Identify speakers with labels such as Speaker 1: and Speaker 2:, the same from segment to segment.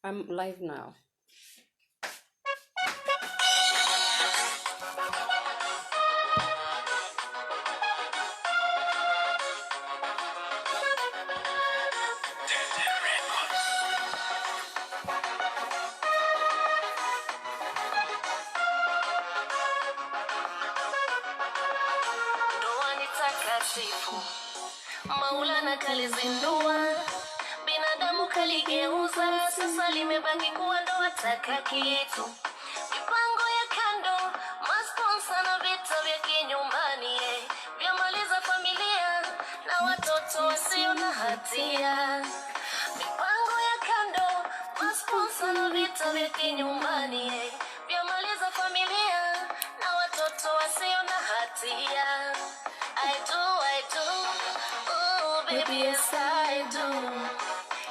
Speaker 1: I'm live now.
Speaker 2: Ndoa ni takatifu, Maulana kalizindua, binadamu kaligeuza, sasa limebaki kuwa ndoa takatifu. Mipango ya kando, masponsa na vita vya kinyumbani, vyamaliza familia na watoto wasio na hatia. Mipango ya kando, masponsa na vita vya kinyumbani, vyamaliza familia na watoto wasio na hatia. I do, oh baby yes I do.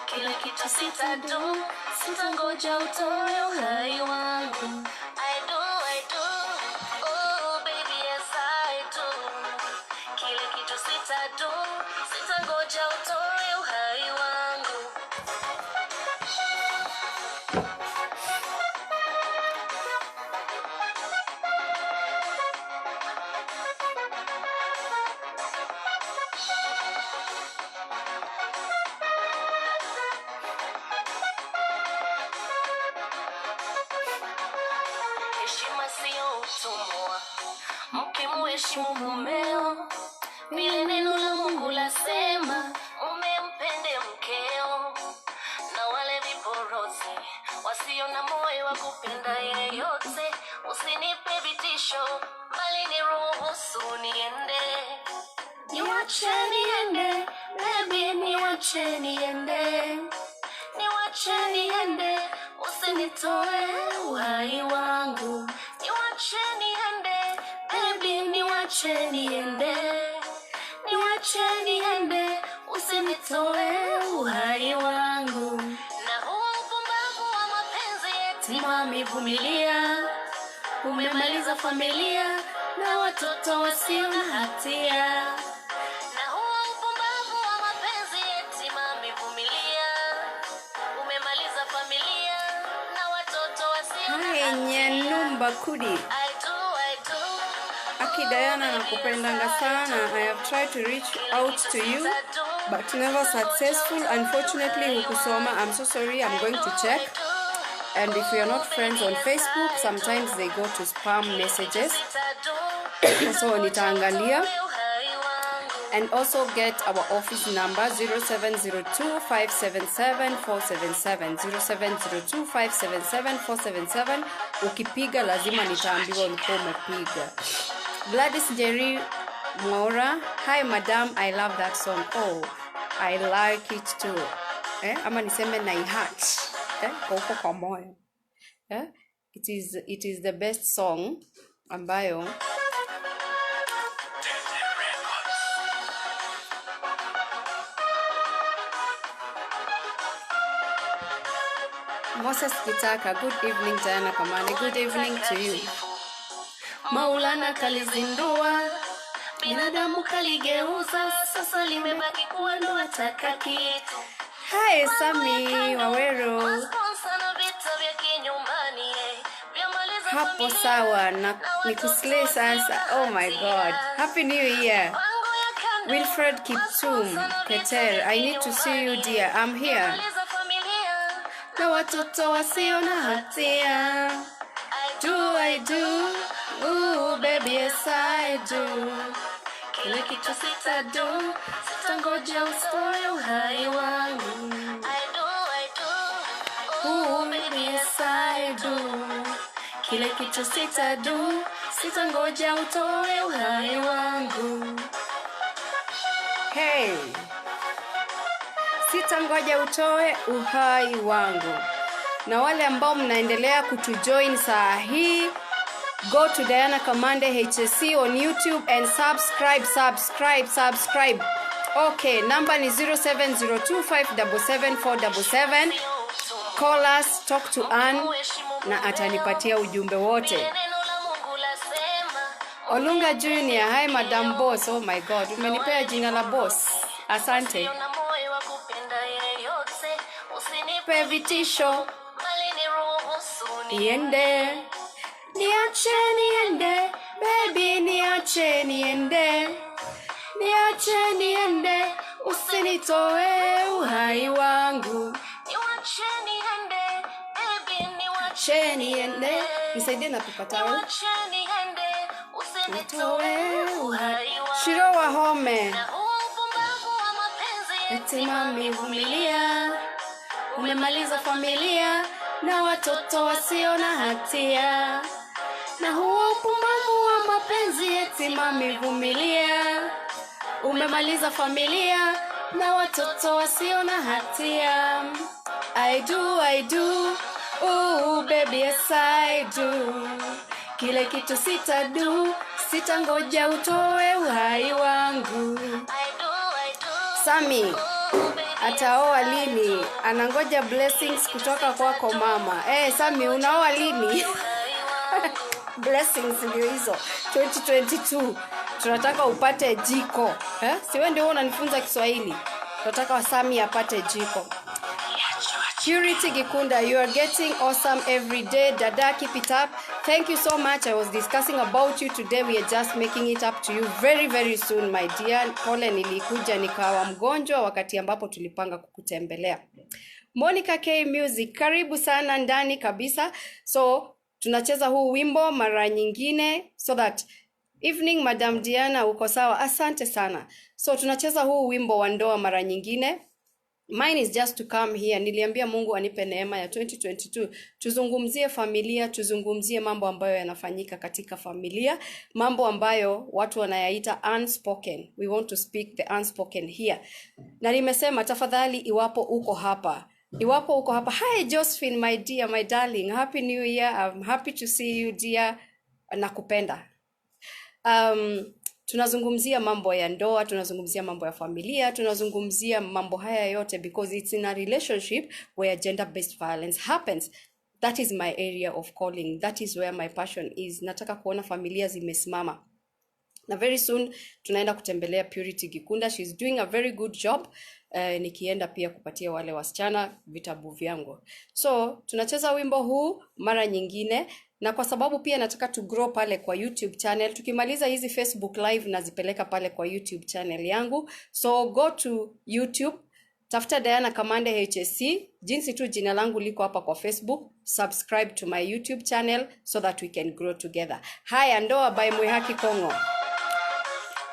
Speaker 2: Kila kitu sitadu, sitangoja utoe uhai wangu. I do, oh baby yes I do. Kila kitu sitadu, sitangoja utoe uhai wangu. Heshima sio utumwa, mkimuheshimu mumeo, vile neno la Mungu lasema, umempende mkeo. Na wale viporozi wasio na moyo wa kupenda yeyote, usinipe vitisho, bali niruhusu niende. Niwache niende, baby niwache niende. Niwache niende, usinitoe uhai wangu. Niwache niende, baby niwache niende. Niwache niende, usinitoe uhai wangu. Na huu mpumbavu wa mapenzi eti mami vumilia, umemaliza familia na watoto wasio na hatia. Na huu mpumbavu wa mapenzi eti mami vumilia, umemaliza familia na watoto wasio na hatia.
Speaker 1: Nyanumba kudi.
Speaker 2: I do.
Speaker 1: Aki Diana nakupendanga sana. I have tried to reach out to you but never successful. Unfortunately hukusoma. I'm so sorry. I'm going to check. And if we are not friends on Facebook, sometimes they go to spam messages. So nitaangalia. And also get our office number 0702 577 477 0702 577 477. Ukipiga lazima nitaambiwa ulikuwa umepiga. Gladys Jerry Mora, hi madam, I love that song. Oh, I like it too. Ama niseme na ihat. Koko kwa moyo. It is the best song ambayo Moses Kitaka, good evening Diana Kamani, good evening to you.
Speaker 2: Maulana kalizindua, binadamu kaligeuza, sasa limebaki kuwa ndoa takatifu.
Speaker 1: Hi Sami Wawero. Hapo sawa na nikuslay sasa. Oh my god. Happy New Year. Wilfred Kiptum Keter, I need to see you dear. I'm here. Na watoto wasio na hatia. I do. Ooh baby yes I do. Kile kitu sitadu, sitangoja ustoe uhai wangu. I do. Ooh baby yes I do. Kile kitu sitadu, sitangoja utoe uhai wangu. Hey. Sitangoja utoe uhai wangu. Na wale ambao mnaendelea kutujoin saa hii, go to Diana Kamande HSC on YouTube and subscribe. Okay, number ni 0702577477. Call us, talk to Ann na atanipatia ujumbe wote. Olunga Junior, hi Madam Boss. Oh my god, umenipea jina la boss. Asante. usinipe vitisho,
Speaker 2: bali niruhusu
Speaker 1: niende. Niache niende, baby niache niende. Niache niende, usinitoe uhai wangu.
Speaker 2: niwache niende, baby
Speaker 1: Niache niende. Nisaidie na kupata wewe.
Speaker 2: niwache niende,
Speaker 1: Usinitoe uhai.
Speaker 2: wangu.
Speaker 1: Shiro wa home.
Speaker 2: Na huo upumbavu wa mapenzi
Speaker 1: Eti mami vumilia. Umemaliza familia na watoto wasio na hatia. Na huo upumbavu wa mapenzi eti mami vumilia. Umemaliza familia na watoto wasio na hatia. I do, oh baby yes I do. Kile kitu sitadu, sitangoja utoe uhai wangu.
Speaker 2: I do,
Speaker 1: Sami, ataoa lini? Anangoja blessings kutoka kwako mama. Sami, unaoa lini? Blessings ndio hizo. 2022. Tunataka upate jiko. Si wewe ndio unanifunza Kiswahili. Tunataka Sami apate jiko. Purity Gikunda, you are getting awesome every day. Dada, keep it up. Thank you so much. I was discussing about you today. We are just making it up to you very very soon, my dear. Pole nilikuja nikawa mgonjwa wakati ambapo tulipanga kukutembelea. Monica K Music, karibu sana ndani kabisa. So, tunacheza huu wimbo mara nyingine so that evening Madam Diana uko sawa. Asante sana. So, tunacheza huu wimbo wa ndoa mara nyingine. Mine is just to come here. Niliambia Mungu anipe neema ya 2022. Tuzungumzie familia, tuzungumzie mambo ambayo yanafanyika katika familia, mambo ambayo watu wanayaita unspoken. We want to speak the unspoken here. Na nimesema tafadhali iwapo uko hapa. Hi Josephine, my dear, my darling. Happy New Year. I'm happy to see you, dear. Nakupenda. Tunazungumzia mambo ya ndoa, tunazungumzia mambo ya familia, tunazungumzia mambo haya yote because it's in a relationship where gender-based violence happens. That is my area of calling. That is where my passion is. Nataka kuona familia zimesimama. Na very soon tunaenda kutembelea Purity Gikunda. She's doing a very good job. Nikienda pia kupatia wale wasichana vitabu vyangu. So, tunacheza wimbo huu mara nyingine. Na kwa sababu pia nataka to grow pale kwa YouTube channel. Tukimaliza hizi Facebook live nazipeleka pale kwa YouTube channel yangu. So go to YouTube. Tafuta Diana Kamande HSC. Jinsi tu jina langu liko hapa kwa Facebook. Subscribe to my YouTube channel so that we can grow together. Haya, Ndoa by Mwihaki Kongo.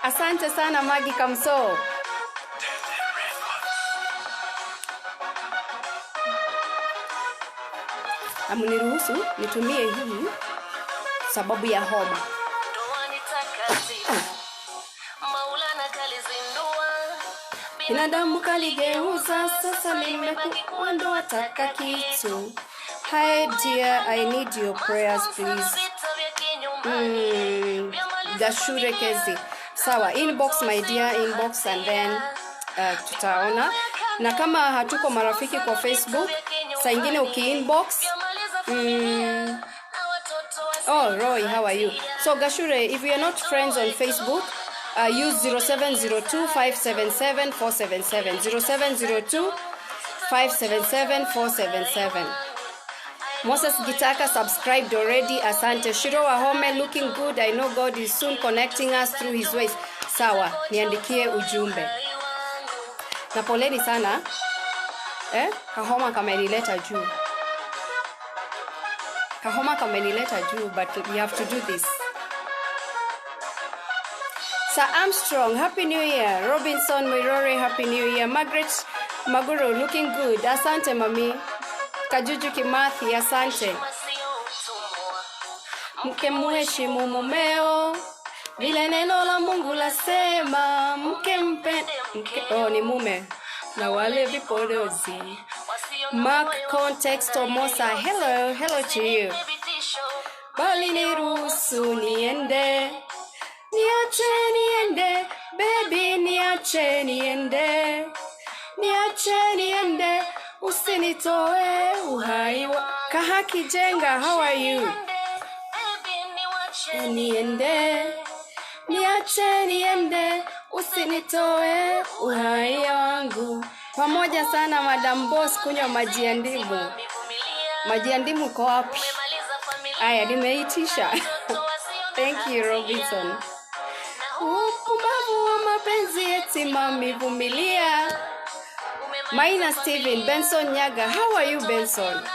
Speaker 1: Asante sana Magi Kamso. Amuniruhusu nitumie hii sababu ya homa.
Speaker 2: Ndoa ni takatifu, Maulana kalizindua,
Speaker 1: Binadamu kaligeuza, sasa limebaki kuwa ndoa taka kitu. Hi dear, I need your prayers please.
Speaker 2: vita vya kinyumbani,
Speaker 1: Gashure Kezi. Sawa, inbox my dear, inbox and then tutaona. Na kama hatuko marafiki kwa Facebook, saa ingine uki-inbox. Oh, Roy, how are you? So, Gashure, if you are not friends on Facebook, use 0702-577-477. 0702-577-477. Moses Gitaka subscribed already. Asante. Shiro Wahome, looking good. I know God is soon connecting us through his ways. Sawa, niandikie ujumbe. Na poleni sana. Kahoma kamenileta juu. But we have to do this. Sir Armstrong, Happy New Year. Robinson Mirore, Happy New Year. Margaret Maguro, looking good. Asante, mami. Kajuju Kimathi, asante. Mke muheshimu mumeo, vile neno la Mungu lasema. Mke ni mume na wale vipodozi. Mark context Omosa, hello to you. Bali niruhusu niende, niache niende, baby niache niende, niache niende, usinitoe uhai wa Kahaki Jenga, how are you? Niende, niache niende, usinitoe uhai wangu. Pamoja sana Madam Boss, kunywa maji ya ndimu. Maji ya ndimu iko wapi? Aya, nimeitisha. Thank you Robinson. Upumbavu wa mapenzi eti mami vumilia. Maina Steven, Benson Nyaga. How are you Benson?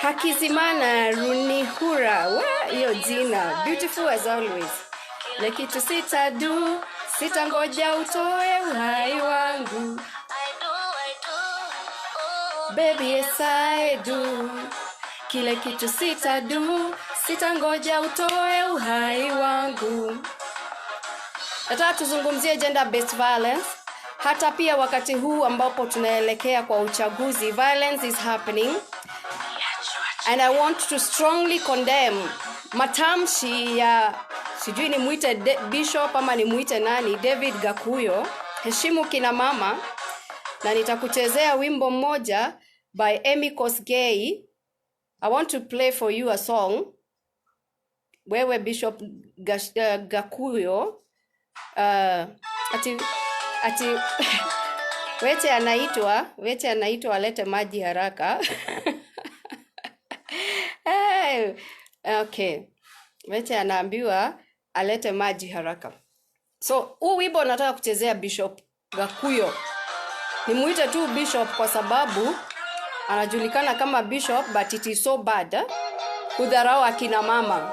Speaker 1: Hakizimana Runihura. Where hiyo jina? Beautiful as always. Na kitu sitadu, sitangoja utoe uhai wangu. Baby yes I do. Kile kitu sitadu, sitangoja utoe uhai wangu. Nataka tuzungumzie gender based violence. Hata pia wakati huu ambapo tunaelekea kwa uchaguzi, violence is happening. And I want to strongly condemn matamshi ya sijui ni muite bishop ama ni muite nani, David Gakuyo. Heshimu kina mama. Na nitakuchezea wimbo mmoja by Emmy Kosgei. I want to play for you a song. Wewe Bishop Gakuyo ati wete anaitwa alete maji haraka. Hey, okay. Wete anaambiwa alete maji haraka. So, huu wimbo nataka kuchezea Bishop Gakuyo. Nimuite tu Bishop kwa sababu anajulikana kama Bishop, but it is so bad kudharau akina mama.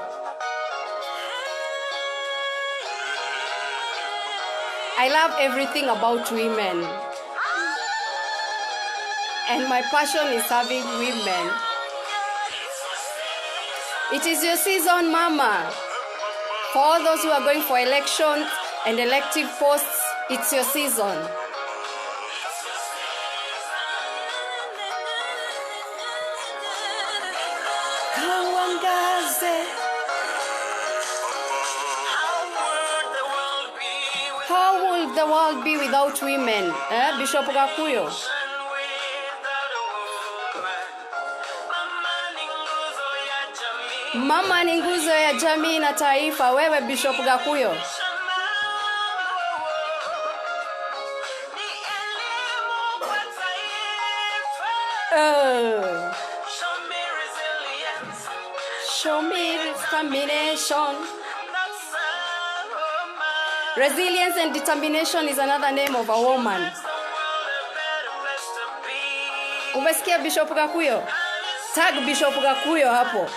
Speaker 1: I love everything about women. And my passion is serving women. It is your season, mama. For all those who are going for elections and elective posts, it's your season. How would the world be without women? Bishop Gakuyo. Mama ni nguzo ya jamii na taifa. Wewe Bishop Gakuyo. Show me determination. Resilience and determination is another name of a woman. Umesikia Bishop Gakuyo? Tag Bishop Gakuyo hapo.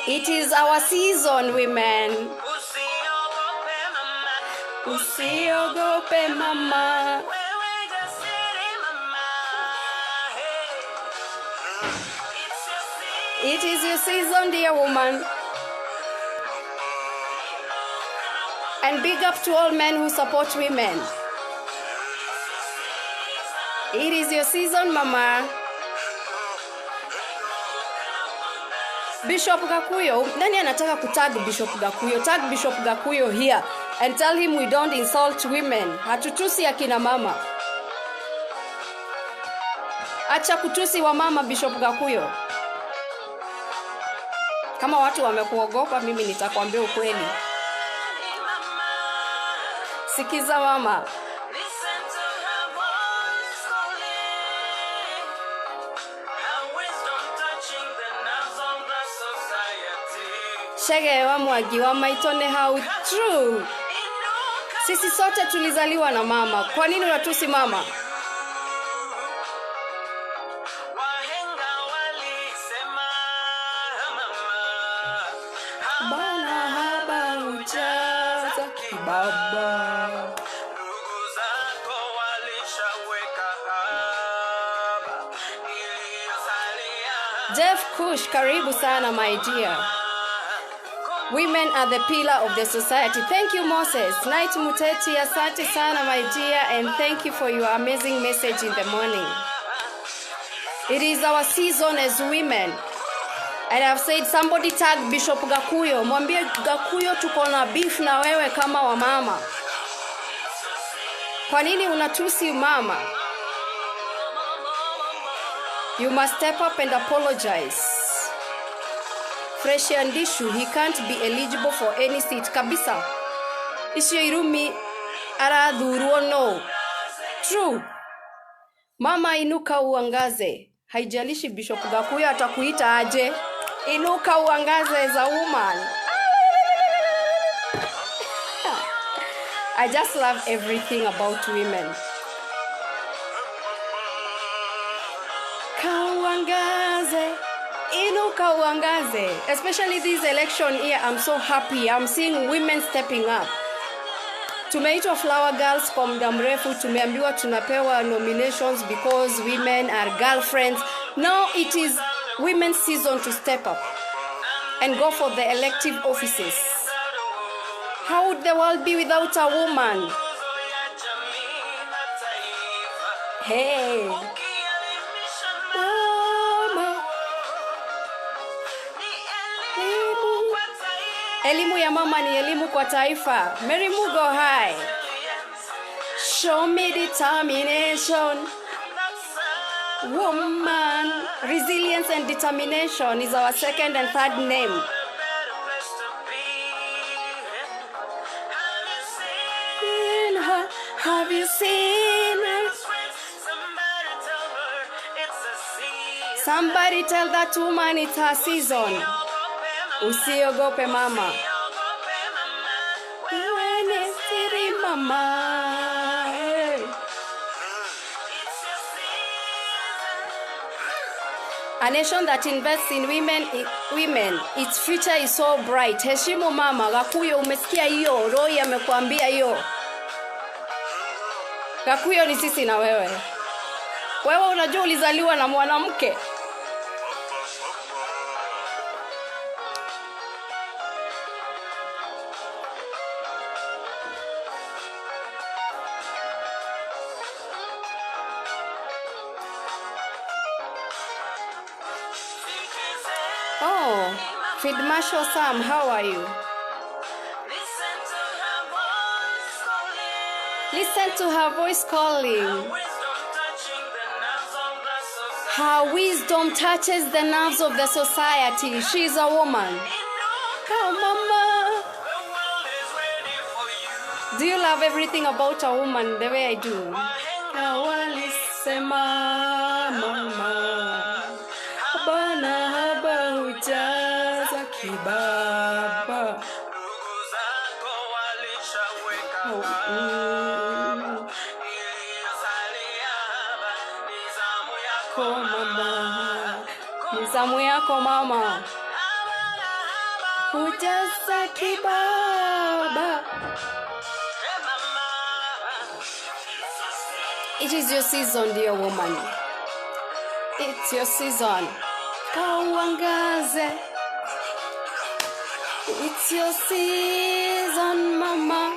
Speaker 1: It is our season, women. Usiogope mama. It is your season, dear woman. And big up to all men who support women. It is your season, mama. Bishop Gakuyo, nani anataka kutag Bishop Gakuyo? Tag Bishop Gakuyo here and tell him we don't insult women. Hatutusi akina mama. Acha kutusi wa mama Bishop Gakuyo. Kama watu wamekuogopa, mimi nitakwambia ukweli. Sikiza mama. Shege wa mwagi wa maitone how true. Sisi sote tulizaliwa na mama. Kwa nini unatusi mama? Bana haba ujaza kibaba. Jeff Kush, karibu sana my dear. Women are the pillar of the society. Thank you, Moses. Night Muteti, asante sana, my dear, and thank you for your amazing message in the morning. It is our season as women. And I've said, somebody tag Bishop Gakuyo. Mwambie Gakuyo tuko na beef na wewe kama wa mama. Kwa nini unatusi mama? You must step up and apologize. Fresh Andishu, he can't be eligible for any seat kabisa. icio irumi arathurwo no. True. Mama, inuka uangaze. Haijalishi Bishop Gakuyo atakuita aje. Inuka uangaze as a woman. I just love everything about women. Kauangaze. Inuka uangaze. Especially this election year, I'm so happy. I'm seeing women stepping up. Tumeitwa Flower Girls kwa muda mrefu, tumeambiwa tunapewa nominations because women are girlfriends. Now it is women's season to step up and go for the elective offices. How would the world be without a woman? Hey. Mama. Elimu ya mama ni elimu kwa taifa. Mary Mugo high. Show me determination. Woman. Resilience and determination is our second and third name. Have you seen her? Somebody tell that woman it's her season. Usiogope mama. Mama. Hey. A nation that invests in women, its future is so bright. Heshimu mama. Gakuyo, umesikia hiyo? Roy amekuambia hiyo. Gakuyo ni sisi na wewe. Wewe unajua ulizaliwa na mwanamke. Oh, Field Marshal Sam, how are you? Listen to her voice calling. Her wisdom touches the nerves of the society. She's a woman. Oh, mama. Do you love everything about a woman the way I do? Nizamu yako mama. Ujaza kibaba. It is your season, dear woman. It's your season. Kauangaze. It's your season, mama.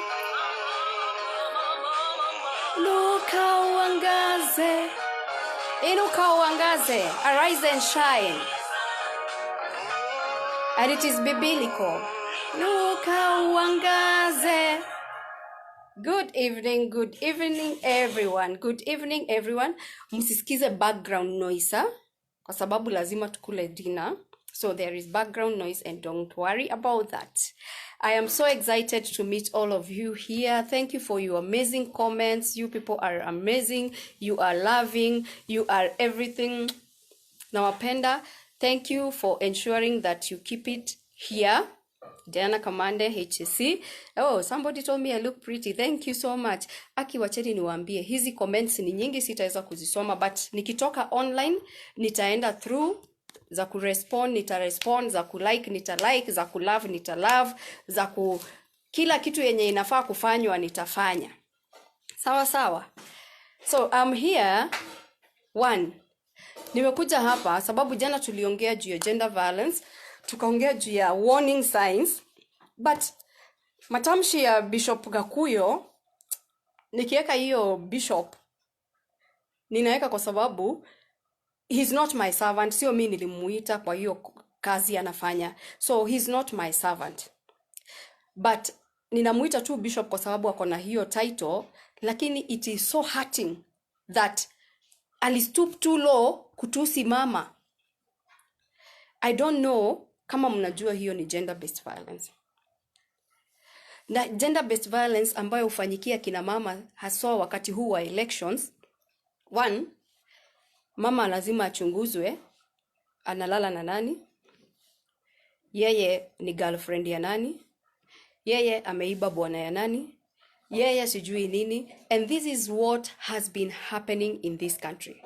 Speaker 1: Luka uangaze. Inuka uangaze. Arise and shine. And it is biblical. Luka uangaze. Good evening everyone. Good evening everyone. Msisikize background noise kwa sababu lazima tukule dinner. So there is background noise and don't worry about that. I am so excited to meet all of you here. Thank you for your amazing comments. You people are amazing. You are loving. You are everything. Nawapenda. Thank you for ensuring that you keep it here. Diana Kamande, HSC. Oh, somebody told me I look pretty. Thank you so much. Aki wacheni niwaambie. Hizi comments ni nyingi sitaweza kuzisoma. But nikitoka online, nitaenda through. Za kurespond, nitarespond. Za kulike, nitalike. Za kulove, nitalove. Kila kitu yenye inafaa kufanywa, nitafanya. Sawa sawa. So, I'm here. One. Nimekuja hapa sababu jana tuliongea juu ya gender violence. Tukaongea juu ya warning signs. But matamshi ya Bishop Gakuyo, nikiweka hiyo bishop, ninaweka kwa sababu he's not my servant. Sio mimi nilimuita kwa hiyo kazi anafanya. So he's not my servant. But ninamuita tu bishop kwa sababu ako na hiyo title, lakini it is so hurting that alistoop too low kutusi mama. I don't know kama mnajua hiyo ni gender based violence. Na gender based violence ambayo hufanyikia kina mama haswa wakati huu wa elections. One, mama lazima achunguzwe analala na nani, yeye ni girlfriend ya nani, yeye ameiba bwana ya nani, yeye sijui nini. And this is what has been happening in this country,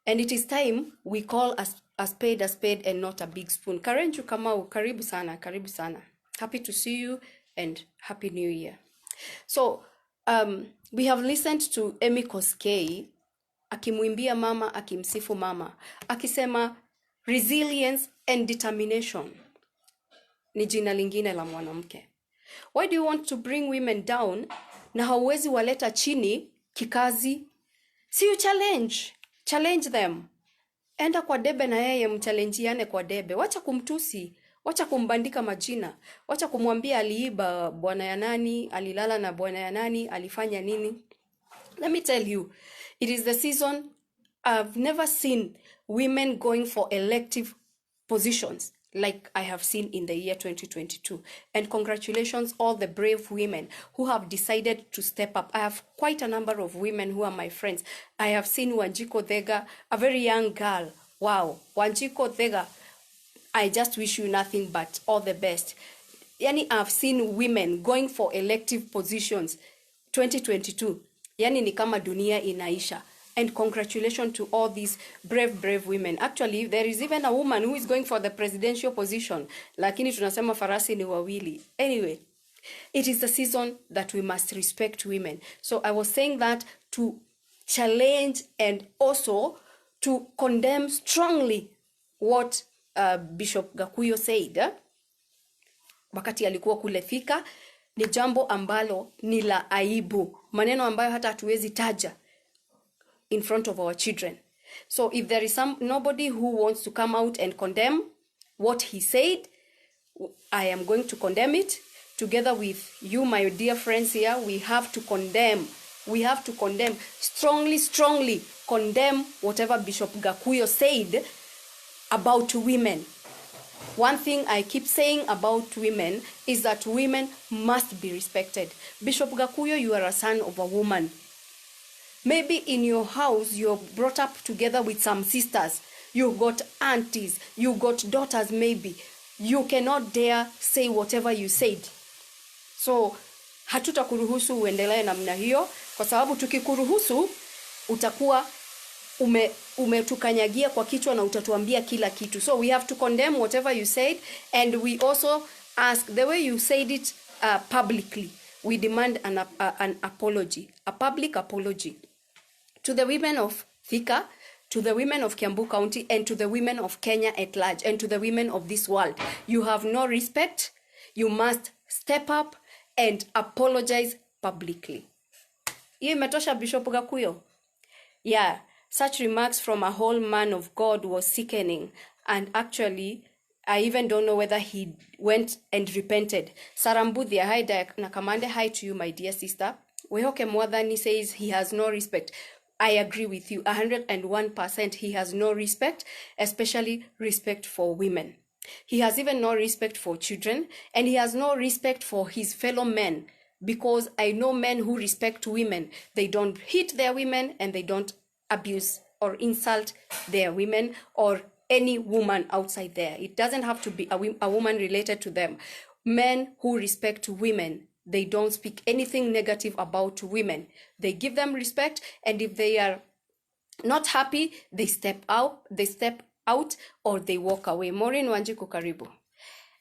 Speaker 1: and it is time we call a spade and not a big spoon. Karenju Kamau, karibu sana, karibu sana. Happy to see you and happy new year. So we have listened to Emmy Kosgei akimwimbia mama, akimsifu mama, akisema resilience and determination ni jina lingine la mwanamke. Why do you want to bring women down na hauwezi waleta chini kikazi? Si you challenge them. Enda kwa debe na yeye mchallengeane kwa debe. Wacha kumtusi, wacha kumbandika majina, wacha kumwambia aliiba bwana ya nani, alilala na bwana ya nani, alifanya nini. Let me tell you, it is the season. I've never seen women going for elective positions like I have seen in the year 2022. And congratulations all the brave women who have decided to step up. I have quite a number of women who are my friends. I have seen Wanjiko Thega, a very young girl. Wow, Wanjiko Thega, I just wish you nothing but all the best. Yani, I've seen women going for elective positions 2022. Yani ni kama dunia inaisha. And congratulations to all these brave women. Actually, there is even a woman who is going for the presidential position. Lakini tunasema farasi ni wawili. Anyway, it is the season that we must respect women. So I was saying that to challenge and also to condemn strongly what Bishop Gakuyo said. Wakati alikuwa kule Thika, ni jambo ambalo ni la aibu. Maneno ambayo hata hatuwezi taja in front of our children. So if there is nobody who wants to come out and condemn what he said, I am going to condemn it. Together with you, my dear friends here, we have to condemn. We have to condemn, strongly condemn whatever Bishop Gakuyo said about women. One thing I keep saying about women is that women must be respected. Bishop Gakuyo, you are a son of a woman. Maybe in your house, you're brought up together with some sisters. You got aunties, you got daughters maybe. You cannot dare say whatever you said. So, hatutakuruhusu uendelee namna hiyo, kwa sababu tukikuruhusu utakuwa umetukanyagia kwa kichwa na utatuambia kila kitu. So we have to condemn whatever you said, and we also ask the way you said it publicly. We demand an apology, a public apology to the women of Thika, to the women of Kiambu County, and to the women of Kenya at large, and to the women of this world. You have no respect. You must step up and apologize publicly. Hiyo imetosha Bishop Gakuyo? Yeah, such remarks from a whole man of God was sickening, and actually I even don't know whether he went and repented. Sarambuthia, hi Nakamande, hi to you, my dear sister. Wehoke Mwadhani says he has no respect. I agree with you 101%. He has no respect, especially respect for women. He has even no respect for children, and he has no respect for his fellow men, because I know men who respect women. They don't hit their women, and they don't abuse or insult their women or any woman outside there. It doesn't have to be a woman related to them. Men who respect women, they don't speak anything negative about women. They give them respect, and if they are not happy, they step out, or they walk away. Maureen Wanjiku karibu.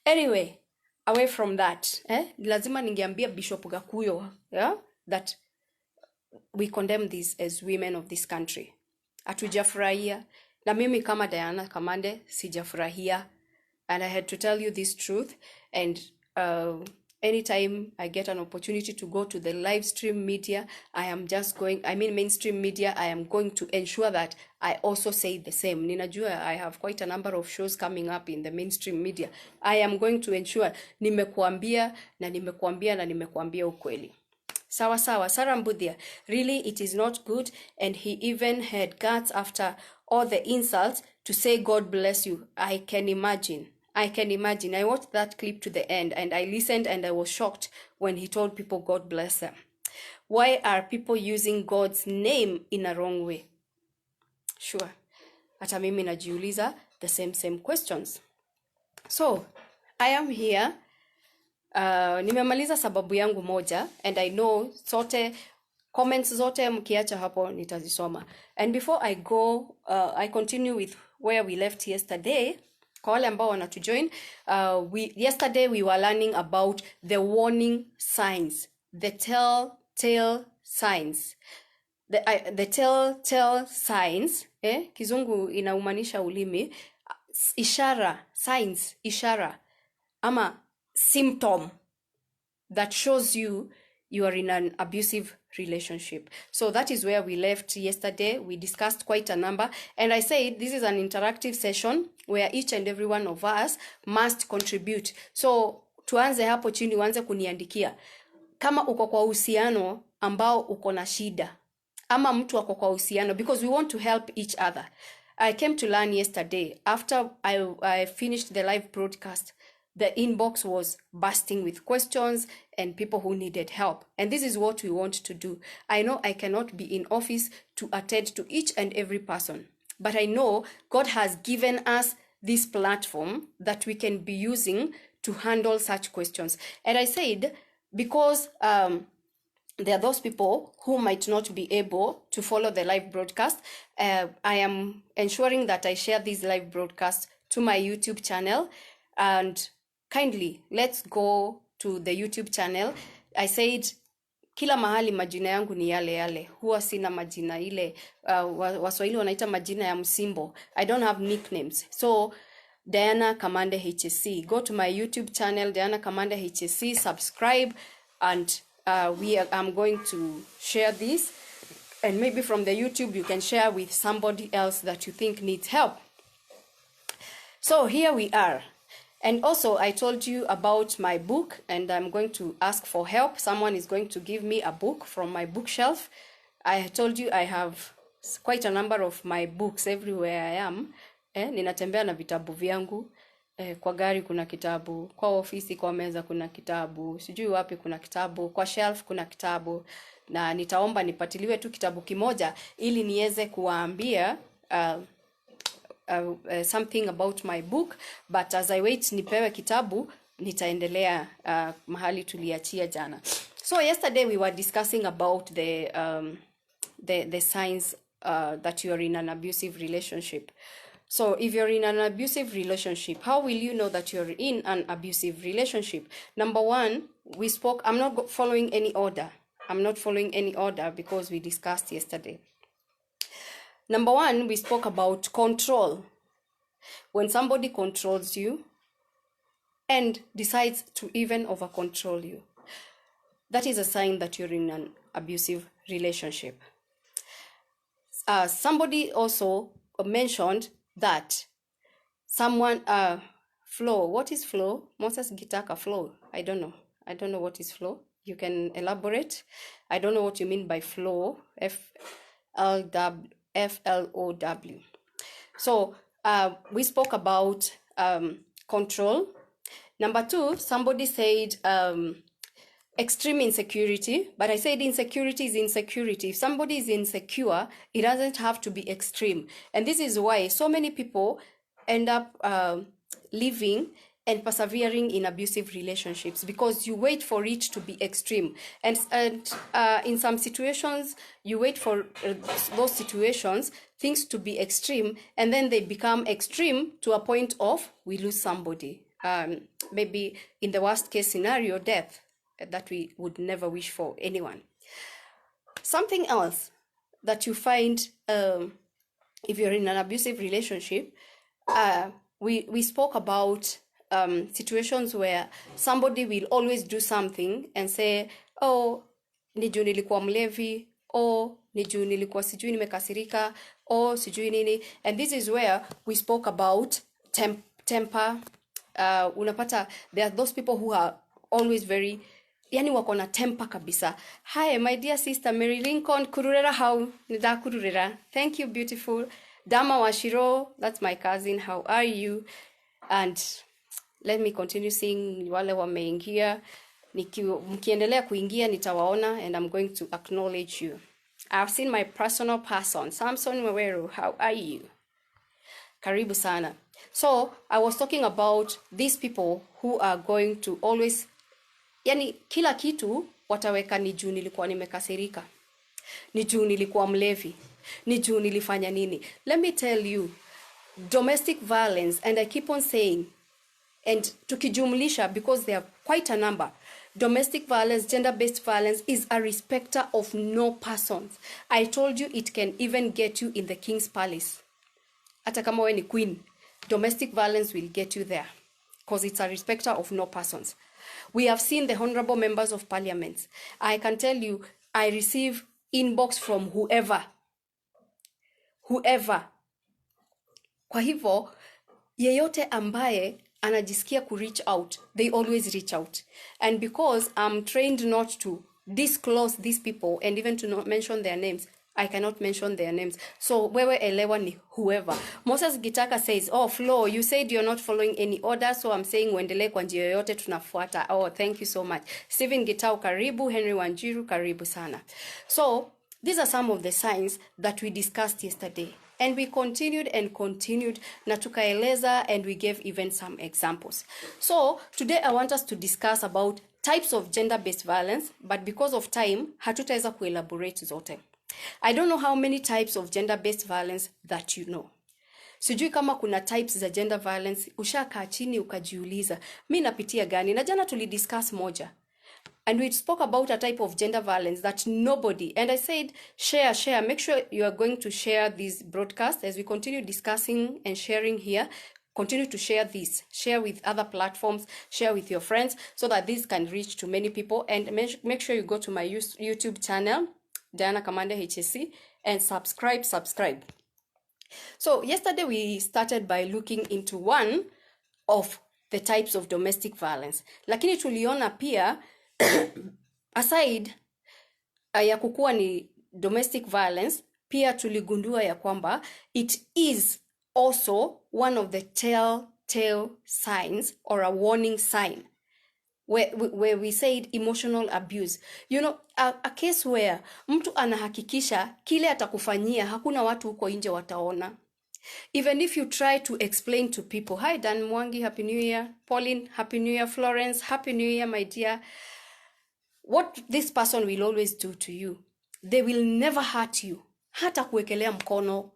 Speaker 1: Anyway, away from that, lazima ningeambia Bishop Gakuyo, that we condemn this as women of this country. Hatujafurahia, na mimi kama Diana Kamande sijafurahia, and I had to tell you this truth. And anytime I get an opportunity to go to the live stream media, mainstream media, I am going to ensure that I also say the same. Ninajua I have quite a number of shows coming up in the mainstream media. I am going to ensure nimekuambia ukweli. Sawa, Sarambuthia, really it is not good, and he even had guts after all the insults to say God bless you. I can imagine. I can imagine. I watched that clip to the end and I listened and I was shocked when he told people God bless them. Why are people using God's name in a wrong way? Sure. Hata mimi najiuliza the same questions. So, I am here. Nimemaliza sababu yangu moja and I know sote comments zote mkiacha hapo nitazisoma. And before I go, I continue with where we left yesterday. Kwa wale ambao wanatujoin, yesterday we were learning about the warning signs, the telltale signs. The telltale signs, kizungu inaumanisha ulimi, ishara, signs, ishara, ama symptom that shows you are in an abusive relationship. So that is where we left yesterday. We discussed quite a number. And I said this is an interactive session where each and every one of us must contribute. So tuanze hapo chini, uanze kuniandikia. Kama uko kwa uhusiano ambao uko na shida, ama mtu ako kwa uhusiano, because we want to help each other. I came to learn yesterday, after I finished the live broadcast, the inbox was bursting with questions and people who needed help. And this is what we want to do. I know I cannot be in office to attend to each and every person, but I know God has given us this platform that we can be using to handle such questions. And I said, because there are those people who might not be able to follow the live broadcast, I am ensuring that I share this live broadcast to my YouTube channel. And kindly, let's go to the YouTube channel. I said, kila mahali majina yangu ni yale yale. Huwa sina majina ile, Waswahili wanaita majina ya msimbo. I don't have nicknames. So, Diana Kamande HSC. Go to my YouTube channel, Diana Kamande HSC, subscribe, and I'm going to share this. And maybe from the YouTube, you can share with somebody else that you think needs help. So here we are. And also, I told you about my book, and I'm going to ask for help. Someone is going to give me a book from my bookshelf. I told you I have quite a number of my books everywhere I am. Ninatembea na vitabu vyangu. Kwa gari kuna kitabu, kwa ofisi, kwa meza kuna kitabu, sijui wapi kuna kitabu, kwa shelf kuna kitabu. Na nitaomba nipatiliwe tu kitabu kimoja ili niweze kuwaambia something about my book, but as I wait nipewe kitabu nitaendelea mahali tuliachia jana. So yesterday we were discussing about the signs that you are in an abusive relationship. So if you're in an abusive relationship, how will you know that you're in an abusive relationship? Number one, we spoke, I'm not following any order. I'm not following any order because we discussed yesterday. Number one, we spoke about control. When somebody controls you and decides to even over-control you, that is a sign that you're in an abusive relationship. Somebody also mentioned that someone, flow. What is flow? Moses Gitaka flow. I don't know what is flow. You can elaborate. I don't know what you mean by flow. FLOW. So we spoke about control. Number two, somebody said extreme insecurity, but I said insecurity is insecurity. If somebody is insecure, it doesn't have to be extreme. And this is why so many people end up living and persevering in abusive relationships, because you wait for it to be extreme. And in some situations, you wait for those situations, things to be extreme, and then they become extreme to a point of we lose somebody. Maybe in the worst case scenario, death, that we would never wish for anyone. Something else that you find if you're in an abusive relationship, we spoke about situations where somebody will always do something and say, oh, ni juu nilikuwa mlevi, oh, ni juu nilikuwa sijui nimekasirika, oh, sijui nini. And this is where we spoke about temper. Unapata, there are those people who are always very, yani wako na temper kabisa. Hi, my dear sister Mary Lincoln, kururera how? Nida kururera. Thank you, beautiful. Dama Washiro, that's my cousin. How are you? And Let me continue seeing wale wameingia. Mkiendelea kuingia nitawaona, and I'm going to acknowledge you. I've seen my personal person, Samson Mweweru. How are you? Karibu sana. So I was talking about these people who are going to always, yani kila kitu wataweka ni juu nilikuwa nimekasirika, ni juu nilikuwa mlevi, ni juu nilifanya nini. Let me tell you, domestic violence, and I keep on saying, and tukijumlisha, because there are quite a number, domestic violence, gender-based violence is a respecter of no persons. I told you it can even get you in the king's palace. Hata kama wewe ni queen, domestic violence will get you there, because it's a respecter of no persons. We have seen the honorable members of parliament. I can tell you, I receive inbox from whoever. Kwa hivyo, yeyote ambaye anajisikia ku reach out, they always reach out. And because I'm trained not to disclose these people and even to not mention their names, I cannot mention their names. So wewe elewa ni whoever. Moses Gitaka says, oh Flo, you said you're not following any order, so I'm saying uendelee kwa njia yoyote tunafuata. Oh, thank you so much. Stephen Gitau karibu, Henry Wanjiru karibu sana. So these are some of the signs that we discussed yesterday. And we continued na tukaeleza, and we gave even some examples. So today I want us to discuss about types of gender-based violence, but because of time, hatutaweza kuelaborate zote. I don't know how many types of gender-based violence that you know. Sijui kama kuna types za gender violence, ushakaa chini ukajiuliza, mi napitia gani? Na jana tulidiscuss moja. And we spoke about a type of gender violence that nobody, and I said, share, make sure you are going to share this broadcast as we continue discussing and sharing here. Continue to share this, share with other platforms, share with your friends, so that this can reach to many people. And make sure you go to my YouTube channel, Diana Kamande HSC, and subscribe. So yesterday we started by looking into one of the types of domestic violence. Lakini tuliona pia, aside ya kukua ni domestic violence, pia tuligundua ya kwamba it is also one of the telltale signs or a warning sign where we said emotional abuse. You know, a case where mtu anahakikisha kile atakufanyia hakuna watu huko nje wataona. Even if you try to explain to people, hi Dan Mwangi, Happy New Year. Pauline, Happy New Year. Florence, Happy New Year, my dear. What this person will always do to you, they will never hurt you. Hata kuwekelea mkono,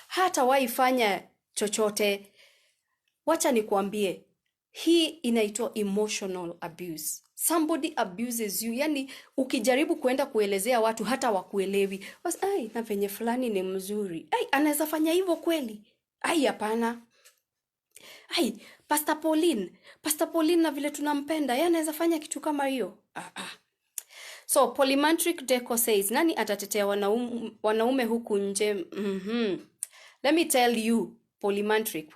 Speaker 1: hata waifanya chochote. Wacha nikuambie, hii inaitwa emotional abuse. Somebody abuses you. Yani ukijaribu kuenda kuelezea watu hata wakuelewi. Ai, na venye fulani ni mzuri. Ai, anaweza fanya hivyo kweli? Ai, hapana. Ai, Pastor Pauline na vile tunampenda, yeye anaweza fanya kitu kama hiyo? So Polymantric Deco says, nani atatetea wanaume huku nje? Let me tell you, Polymantric,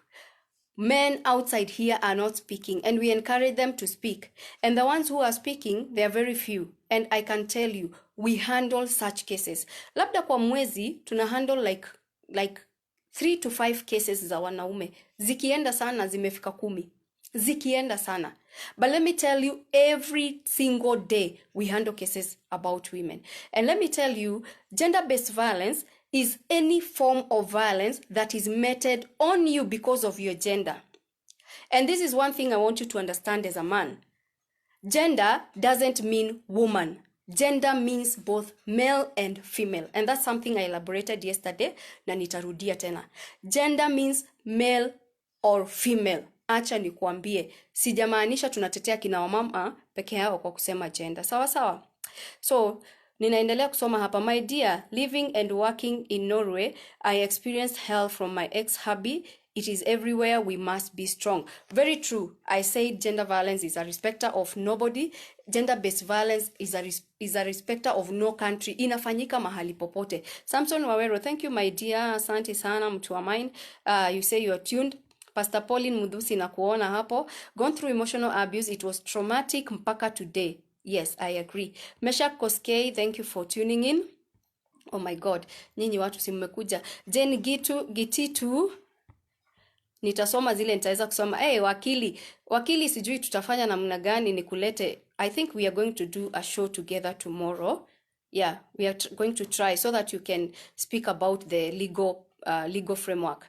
Speaker 1: men outside here are not speaking, and we encourage them to speak. And the ones who are speaking, they are very few. And I can tell you, we handle such cases. Labda kwa mwezi, tuna handle like 3 to 5 cases za wanaume. Zikienda sana, zimefika 10. Zikienda sana. But let me tell you, every single day, we handle cases about women. And let me tell you, gender-based violence is any form of violence that is meted on you because of your gender. And this is one thing I want you to understand as a man. Gender doesn't mean woman. Gender means both male and female. And that's something I elaborated yesterday, na nitarudia tena. Gender means male or female. Acha nikuambie, sijamaanisha tunatetea kina wamama peke yao kwa kusema gender. Sawa. So, ninaendelea kusoma hapa. My dear, living and working in Norway, I experienced hell from my ex-hubby. It is everywhere. We must be strong. Very true. I say gender violence is a respecter of nobody. Gender-based violence is a respecter of no country. Inafanyika mahali popote. Samson Wawero, thank you my dear. Asante sana mtu wa mine. You say you are tuned. Pastor Pauline Mudusi na kuona hapo. Gone through emotional abuse. It was traumatic mpaka today. Yes, I agree. Meshak Kosgei, thank you for tuning in. Oh my God. Nyinyi watu si mmekuja. Jen Gititu nitasoma zile nitaweza kusoma. Wakili sijui tutafanya namna gani nikulete. I think we are going to do a show together tomorrow. Yeah, we are going to try so that you can speak about the legal framework.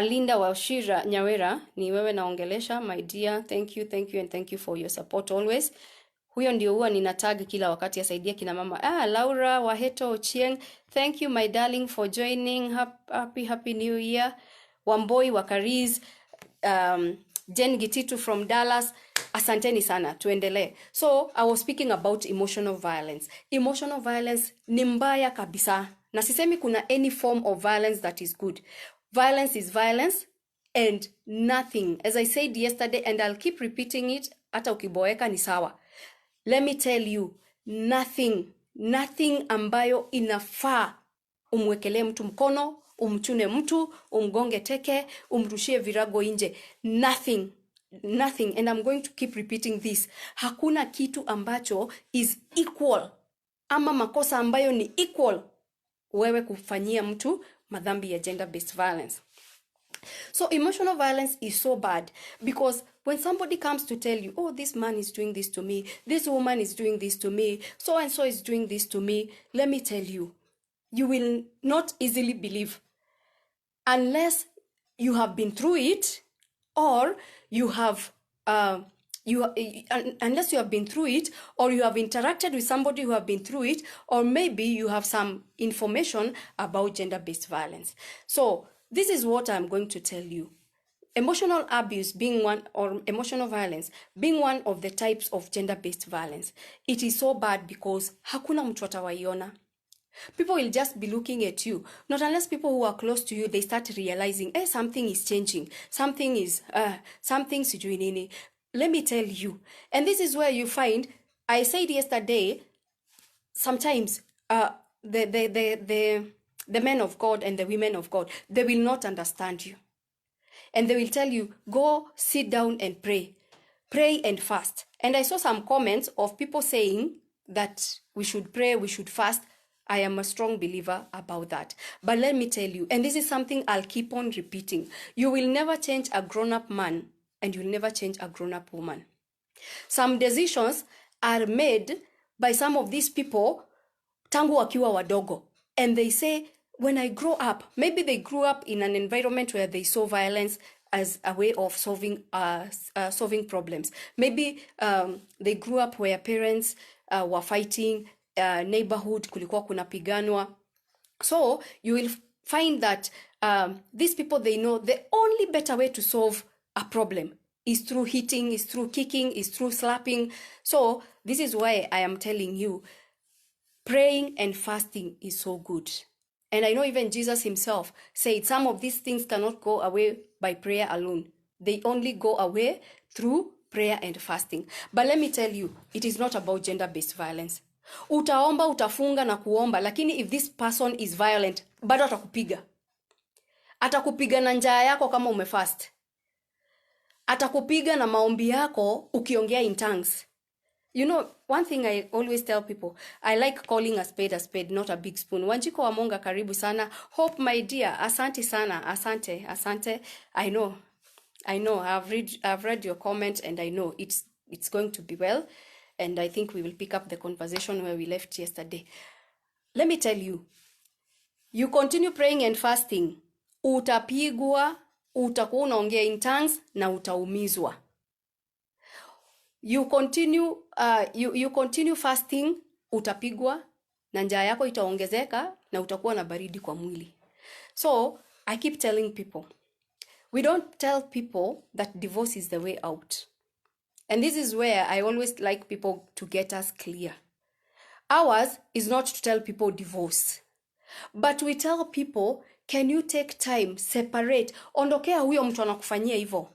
Speaker 1: Linda Washira Nyawera, ni wewe naongelesha, my dear. Thank you and thank you for your support always. Huyo ndio huwa nina tag kila wakati, asaidia kina mama. Laura Waheto Ochieng, thank you my darling for joining. Happy new year. Wamboi Wakariz, Jen Gititu from Dallas. Asanteni sana, tuendelee. So, I was speaking about emotional violence. Emotional violence ni mbaya kabisa. Na sisemi kuna any form of violence that is good. Violence is violence and nothing. As I said yesterday, and I'll keep repeating it, hata ukiboeka ni sawa. Let me tell you, nothing ambayo inafaa umwekelee mtu mkono, umchune mtu, umgonge teke, umrushie virago nje. Nothing. And I'm going to keep repeating this. Hakuna kitu ambacho is equal. Ama makosa ambayo ni equal wewe kufanyia mtu madhambi ya gender-based violence. So emotional violence is so bad because when somebody comes to tell you, oh, this man is doing this to me, this woman is doing this to me, so and so is doing this to me, let me tell you, you will not easily believe unless you have been through it, or you have unless you have been through it, or you have interacted with somebody who have been through it, or maybe you have some information about gender-based violence. So this is what I'm going to tell you. Emotional abuse being one, or emotional violence being one of the types of gender-based violence. It is so bad because hakuna mtu atawaiona. People will just be looking at you. Not unless people who are close to you, they start realizing, something is changing. Something sijui nini. Let me tell you. And this is where you find, I said yesterday, sometimes the men of God and the women of God, they will not understand you. And they will tell you, go sit down and pray. Pray and fast. And I saw some comments of people saying that we should pray, we should fast. I am a strong believer about that. But let me tell you, and this is something I'll keep on repeating, you will never change a grown-up man and you'll never change a grown-up woman. Some decisions are made by some of these people tangu wakiwa wadogo. And they say, when I grow up, maybe they grew up in an environment where they saw violence as a way of solving problems. Maybe they grew up where parents were fighting, neighborhood kulikuwa kunapiganwa. So you will find that these people, they know the only better way to solve a problem is through hitting, is through kicking, is through slapping. So this is why I am telling you, praying and fasting is so good. And I know even Jesus himself said some of these things cannot go away by prayer alone. They only go away through prayer and fasting. But let me tell you, it is not about gender-based violence. Utaomba, utafunga na kuomba, lakini if this person is violent, bado atakupiga. Atakupiga na njaa yako kama umefast. Atakupiga na maombi yako ukiongea in tongues. You know, one thing I always tell people, I like calling a spade, not a big spoon. Wanjiko wa Monga, karibu sana. Hope, my dear, asante sana, asante. I know. I've read your comment, and I know it's going to be well. And I think we will pick up the conversation where we left yesterday. Let me tell you, you continue praying and fasting, utapigwa, utakuwa unaongea in tongues, na utaumizwa. You continue fasting, utapigwa, na njaa yako itaongezeka, na utakuwa na baridi kwa mwili. So, I keep telling people, we don't tell people that divorce is the way out. And this is where I always like people to get us clear. Ours is not to tell people divorce. But we tell people, can you take time, separate, ondokea huyo mtu anakufanyia hivyo.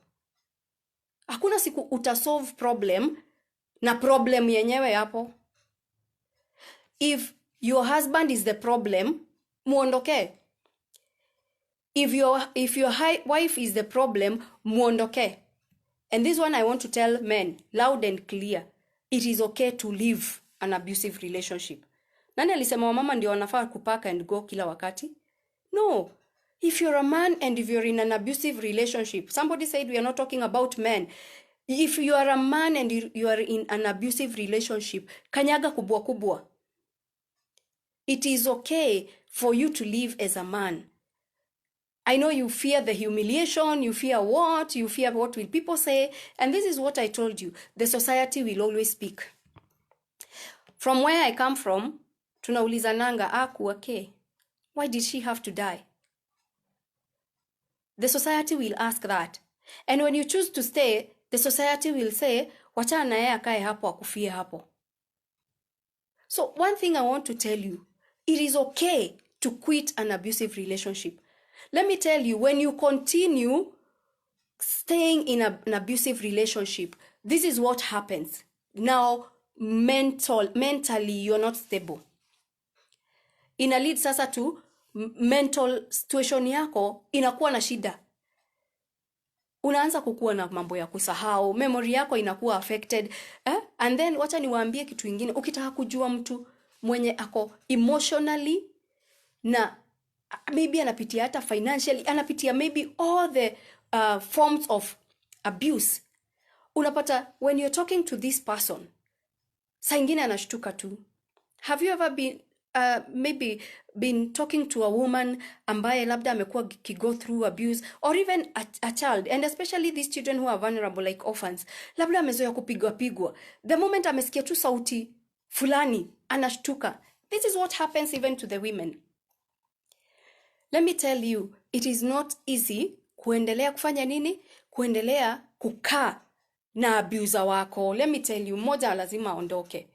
Speaker 1: Hakuna siku utasolve problem na problem yenyewe hapo. If your husband is the problem, muondoke. If your wife is the problem, muondoke. And this one I want to tell men, loud and clear, it is okay to live an abusive relationship. Nani alisema wamama ndio wanafaa kupaka and go kila wakati? No. If you're a man and if you're in an abusive relationship, somebody said we are not talking about men. If you are a man and you are in an abusive relationship, kanyaga kubwa kubwa. It is okay for you to live as a man. I know you fear the humiliation, you fear what will people say, and this is what I told you. The society will always speak. From where I come from, tunaulizananga okay. Why did she have to die? The society will ask that. And when you choose to stay, the society will say, wachana na yeye akae hapo akufie hapo. So one thing I want to tell you, it is okay to quit an abusive relationship. Let me tell you, when you continue staying in an abusive relationship, this is what happens. Now, mentally, you're not stable. Ina lead sasa to mental situation yako inakuwa na shida. Unaanza kukua na mambo ya kusahau, memory yako inakuwa affected. And then wacha niwaambie kitu kingine, ukitaka kujua mtu mwenye ako emotionally na maybe anapitia hata financially, anapitia maybe all the forms of abuse. Unapata when you're talking to this person, saa ingine anashtuka tu. Have you ever been been talking to a woman ambaye labda amekuwa go through abuse, or even a child, and especially these children who are vulnerable like orphans, labda amezoea kupigwa. The moment amesikia tu sauti fulani anashtuka. This is what happens even to the women. Let me tell you, it is not easy kuendelea kufanya nini? Kuendelea kukaa na abuser wako. Let me tell you, moja lazima aondoke.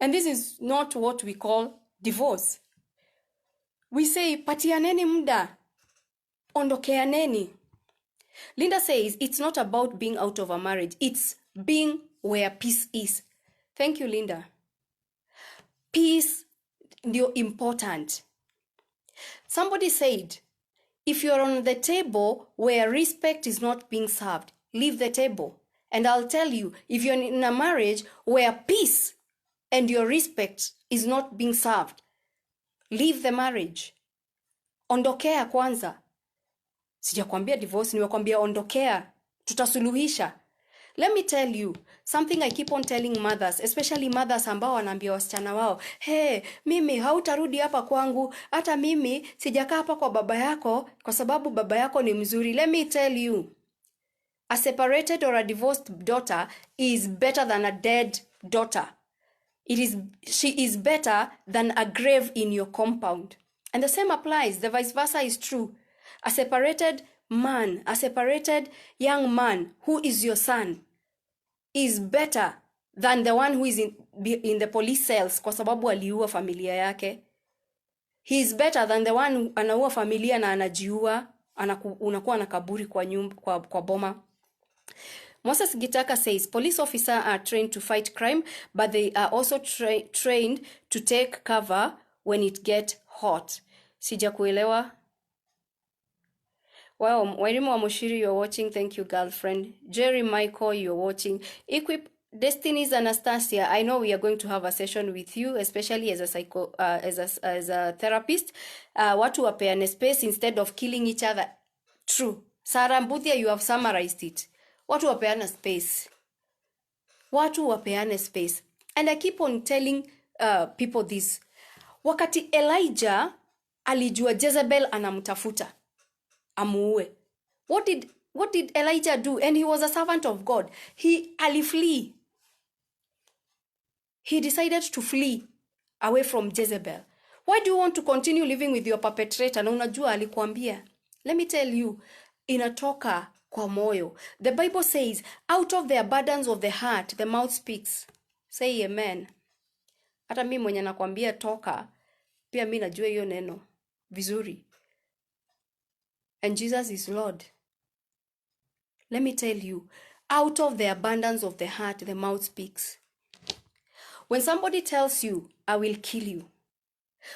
Speaker 1: And this is not what we call divorce. We say, patianeni muda, ondokeaneni. Linda says, it's not about being out of a marriage. It's being where peace is. Thank you, Linda. Peace ndio important. Somebody said, if you're on the table where respect is not being served, leave the table. And I'll tell you, if you're in a marriage where peace and your respect is not being served, leave the marriage. Ondokea kwanza. Sijakwambia divorce, nimekwambia ondokea. Tutasuluhisha. Let me tell you, something I keep on telling mothers, especially mothers ambao wanaambia wasichana wao, hey, mimi hautarudi hapa kwangu, hata mimi sijakaa hapa kwa baba yako kwa sababu baba yako ni mzuri. Let me tell you, a separated or a divorced daughter is better than a dead daughter. She is better than a grave in your compound. And the same applies. The vice versa is true. A separated man, a separated young man who is your son is better than the one who is in the police cells kwa sababu aliua familia yake. He is better than the one anaua familia na anajiua, unakuwa na kaburi kwa boma. Moses Gitaka says, police officers are trained to fight crime, but they are also trained to take cover when it gets hot. Sija kuelewa. Wow, Wairimu wa Mushiri, you're watching. Thank you, girlfriend. Jerry Michael, you're watching. Equip Destiny's Anastasia. I know we are going to have a session with you, especially as a therapist. Watu wapeane space instead of killing each other. True. Sarah Mbuthia, you have summarized it. Watu wapeane space. Watu wapeane space. And I keep on telling people this. Wakati Elijah alijua Jezebel anamtafuta amuue. What did Elijah do? And he was a servant of God. He aliflee. He decided to flee away from Jezebel. Why do you want to continue living with your perpetrator? Na unajua alikuambia. Let me tell you, inatoka kwa moyo. The Bible says, out of the abundance of the heart, the mouth speaks. Say amen. Hata mimi mwenye nakwambia toka, pia mimi najua hiyo neno vizuri. And Jesus is Lord. Let me tell you, out of the abundance of the heart, the mouth speaks. When somebody tells you, I will kill you.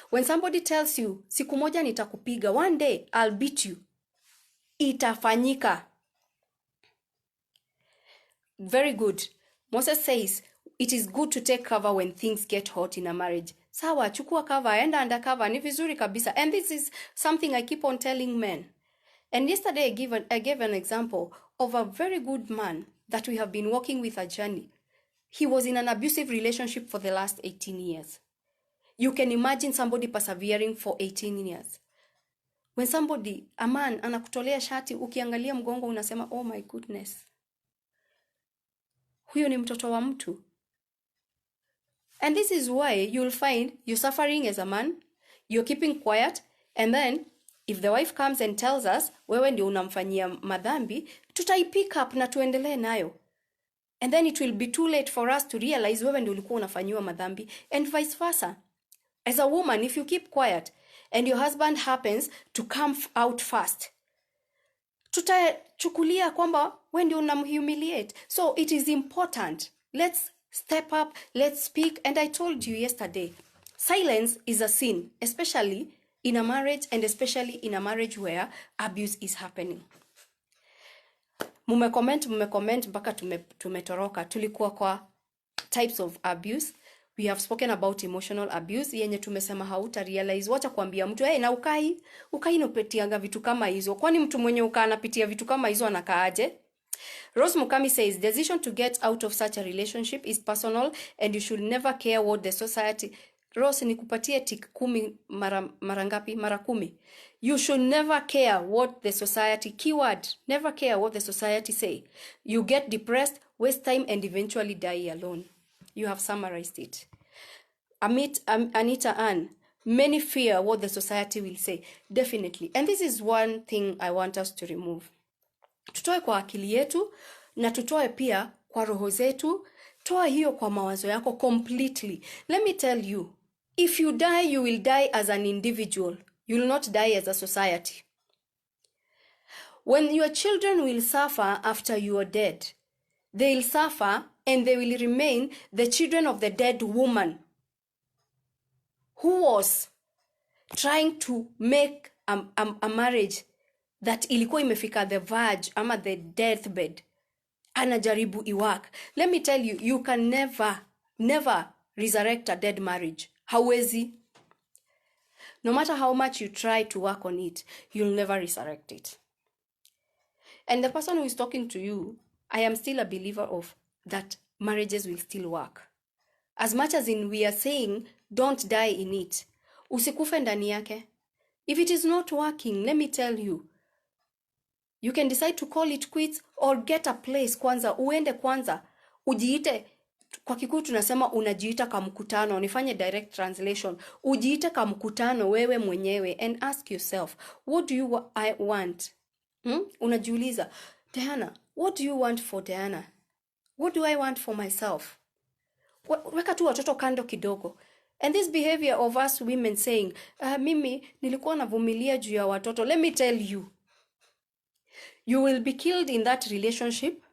Speaker 1: When somebody tells you, siku moja nitakupiga, one day I'll beat you, itafanyika. Very good. Moses says, it is good to take cover when things get hot in a marriage. Sawa, chukua cover, enda undercover, ni vizuri kabisa. And this is something I keep on telling men. And yesterday I gave an example of a very good man that we have been working with a journey. He was in an abusive relationship for the last 18 years. You can imagine somebody persevering for 18 years. When somebody, a man, anakutolea shati, ukiangalia mgongo unasema, oh my goodness. Huyo ni mtoto wa mtu. And this is why you'll find you're suffering as a man, you're keeping quiet, and then if the wife comes and tells us, wewe ndio unamfanyia madhambi, tutaipick up na tuendelee nayo. And then it will be too late for us to realize wewe ndio ulikuwa unafanyiwa madhambi, and vice versa. As a woman, if you keep quiet and your husband happens to come out fast, tutachukulia kwamba wewe ndio unamhumiliate. So it is important. Let's step up, let's speak. And I told you yesterday, silence is a sin, especially in a marriage, and especially in a marriage where abuse is happening. Mumecomment mpaka tumetoroka. Tulikuwa kwa types of abuse. We have spoken about emotional abuse, yenye tumesema hauta realize. Wacha kuambia mtu, hey, na ukai unapitianga vitu kama hizo. Kwani mtu mwenye anapitia vitu kama hizo anakaaje? Rose Mukami says, decision to get out of such a relationship is personal and you should never care what the society... Rose, nikupatie tik 10 mara ngapi? Mara 10. You should never care what the society, keyword, never care what the society say. You get depressed, waste time, and eventually die alone. You have summarized it. Anita Ann, many fear what the society will say. Definitely. And this is one thing I want us to remove. Tutoe kwa akili yetu, na tutoe pia kwa roho zetu. Toa hiyo kwa mawazo yako completely. Let me tell you, if you die, you will die as an individual. You will not die as a society. When your children will suffer after you are dead, they will suffer and they will remain the children of the dead woman who was trying to make a marriage that ilikuwa imefika the verge ama the deathbed. Anajaribu iwak. Let me tell you, you can never resurrect a dead marriage. Hawezi. No matter how much you try to work on it, you'll never resurrect it. And the person who is talking to you, I am still a believer of that marriages will still work. As much as in we are saying, don't die in it. Usikufe ndani yake. If it is not working, let me tell you, you can decide to call it quits or get a place kwanza. Uende kwanza. Ujiite, kwa Kikuyu tunasema unajiita kamkutano. Nifanye direct translation. Ujiite kamkutano wewe mwenyewe and ask yourself, what do you want? Unajiuliza, Diana, what do you want for Diana? What do I want for myself? Weka tu watoto kando kidogo. And this behavior of us women saying, mimi nilikuwa navumilia juu ya watoto. Let me tell you, you will be killed in that relationship.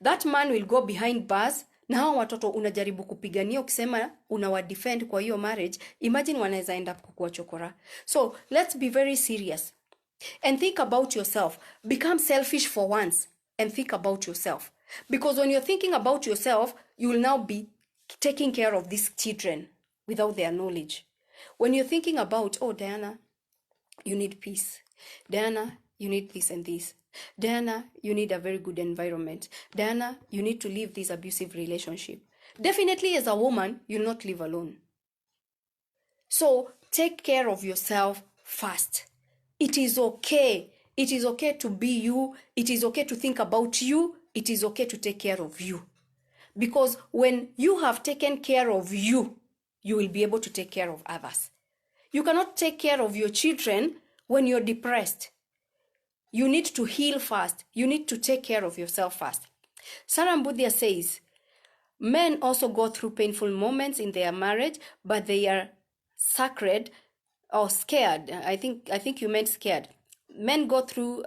Speaker 1: That man will go behind bars. Na hao watoto unajaribu kupigania ukisema unawadefend kwa hiyo marriage. Imagine wanaweza end up kukua chokora. So let's be very serious. And think about yourself. Become selfish for once. And think about yourself. Because when you're thinking about yourself, you will now be taking care of these children without their knowledge. When you're thinking about, oh, Diana, you need peace. Diana, you need this and this. Diana, you need a very good environment. Diana, you need to leave this abusive relationship. Definitely as a woman, you'll not live alone. So take care of yourself first. It is okay. It is okay to be you. It is okay to think about you. It is okay to take care of you. Because when you have taken care of you, you will be able to take care of others. You cannot take care of your children when you're depressed. You need to heal first. You need to take care of yourself first. Sarah Mbudia says, men also go through painful moments in their marriage, but they are sacred or scared. I think you meant scared. Men go through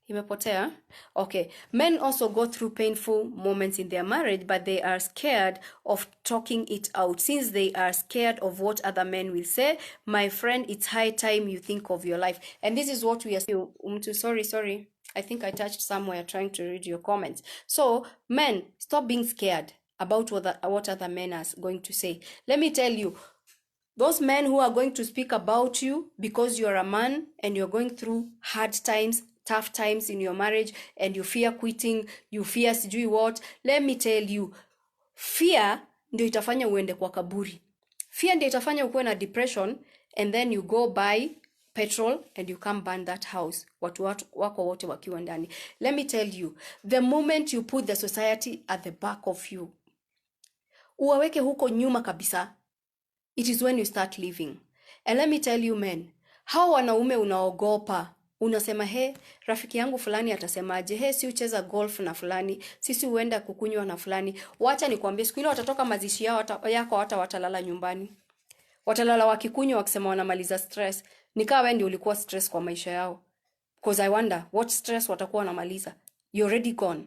Speaker 1: imepotea. Okay. Men also go through painful moments in their marriage, but they are scared of talking it out. Since they are scared of what other men will say, my friend, it's high time you think of your life. And this is what we are saying. Sorry. I think I touched somewhere trying to read your comments. So, men, stop being scared about what other men are going to say. Let me tell you, Those men who are going to speak about you because you're a man and you're going through hard times, tough times in your marriage, and you fear quitting, you fear sijui what. Let me tell you, fear ndio itafanya uende kwa kaburi. Fear ndio itafanya ukuwe na depression, and then you go buy petrol and you come burn that house. Watu wako wote wakiwa ndani. Let me tell you, the moment you put the society at the back of you, uwaweke huko nyuma kabisa, it is when you start living. And let me tell you men, hao wanaume unaogopa, unasema he, rafiki yangu fulani atasemaje, he si ucheza golf na fulani, sisi uenda kukunywa na fulani. Wacha nikwambie, siku ile watatoka mazishi yako watalala nyumbani. Watalala wakikunywa wakisema wanamaliza stress. Nikawa wewe ndio ulikuwa stress kwa maisha yao. Because I wonder what stress watakuwa wanamaliza. You're already gone.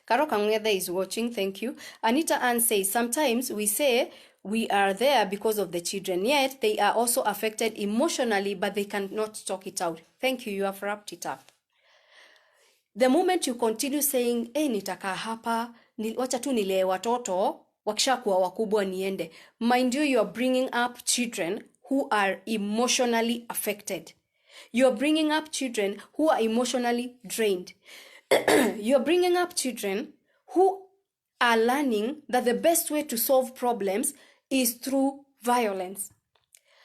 Speaker 1: Karo Kangwethe is watching, thank you. Anita Ann says, sometimes we say we are there because of the children, yet they are also affected emotionally, but they cannot talk it out. Thank you, you have wrapped it up. The moment you continue saying, nitakaa hapa, wacha tu nilee watoto, wakishakuwa wakubwa niende. Mind you, you are bringing up children who are emotionally affected. You are bringing up children who are emotionally drained. You are bringing up children who are learning that the best way to solve problems is through violence.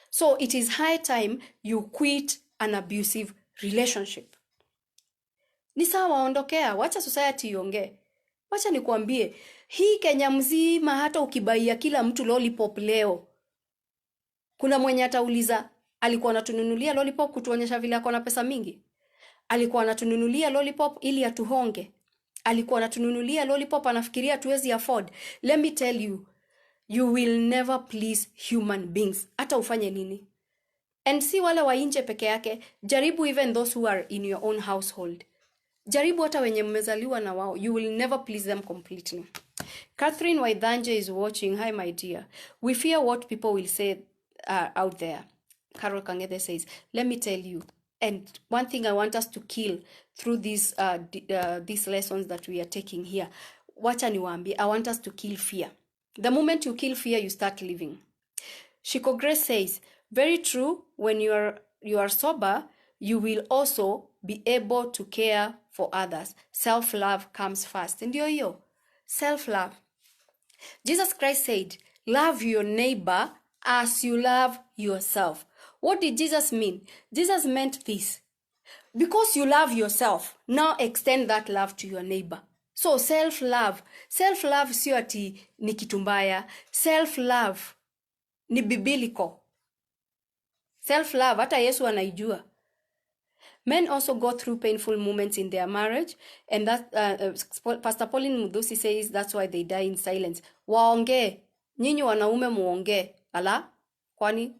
Speaker 1: So it is high time you quit an abusive relationship. Ni sawa ondokea, wacha society iongee. Wacha nikuambie, hii Kenya mzima hata ukibaia kila mtu lollipop leo, kuna mwenye atauliza, alikuwa anatununulia lollipop kutuonyesha vile ako na pesa mingi? Alikuwa anatununulia lollipop ili atuhonge? Alikuwa anatununulia lollipop anafikiria tuwezi afford? Let me tell you, you will never please human beings, hata ufanye nini. And si wale wa nje peke yake, jaribu even those who are in your own household. Jaribu hata wenye mmezaliwa na wao, you will never please them completely. Catherine Waidhanje is watching. Hi my dear. We fear what people will say out there. Carol Kangwethe says, let me tell you, and one thing I want us to kill through these lessons that we are taking here, wacha niwaambie, I want us to kill fear. The moment you kill fear, you start living. Shiko Grace says, very true, when you are sober, you will also be able to care for others. Self-love comes first. Ndio hiyo, self-love. Jesus Christ said, love your neighbor as you love yourself. What did Jesus mean? Jesus meant this. Because you love yourself, now extend that love to your neighbor. So self-love. Self-love sio ati ni kitu mbaya. Self-love ni biblical. Self-love, hata Yesu anaijua. Men also go through painful moments in their marriage, and that Pastor Pauline Mudusi says that's why they die in silence. Waongee, nyinyi wanaume muongee. Ala, kwani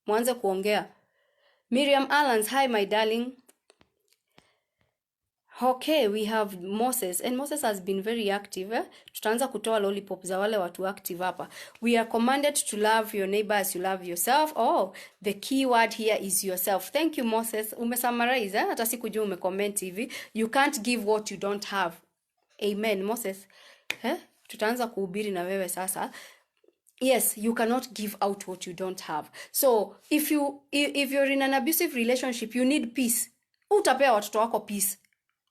Speaker 1: mwanze kuongea. Miriam Allens, hi my darling. Okay, we have Moses, and Moses has been very active. Tutaanza kutoa lollipop za wale watu active hapa. We are commanded to love your neighbor as you love yourself. Oh, the key word here is yourself. Thank you Moses. Umesummarize, hata sikujua umecomment hivi. You can't give what you don't have. Amen, Moses. Tutaanza kuhubiri na wewe sasa. Yes, you cannot give out what you don't have. So, if you're in an abusive relationship, you need peace. Utapea watoto wako peace.